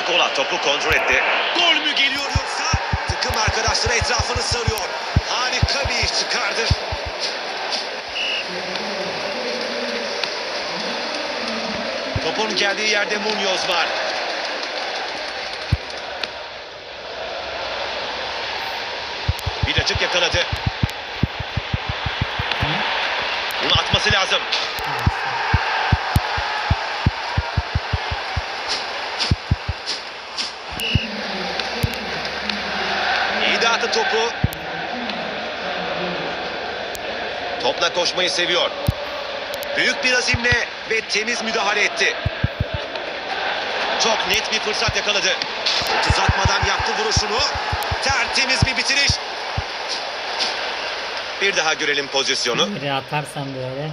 Barcola topu kontrol etti. Gol mü geliyor yoksa? Takım arkadaşları etrafını sarıyor. Harika bir iş çıkardı. Topun geldiği yerde Munoz var. Bir açık yakaladı. Bunu atması lazım. İyi dağıttı topu. Topla koşmayı seviyor. Büyük bir azimle ve temiz müdahale etti. Çok net bir fırsat yakaladı. Uzatmadan yaptı vuruşunu. Tertemiz bir bitiriş. Bir daha görelim pozisyonu. Nereye atarsam böyle.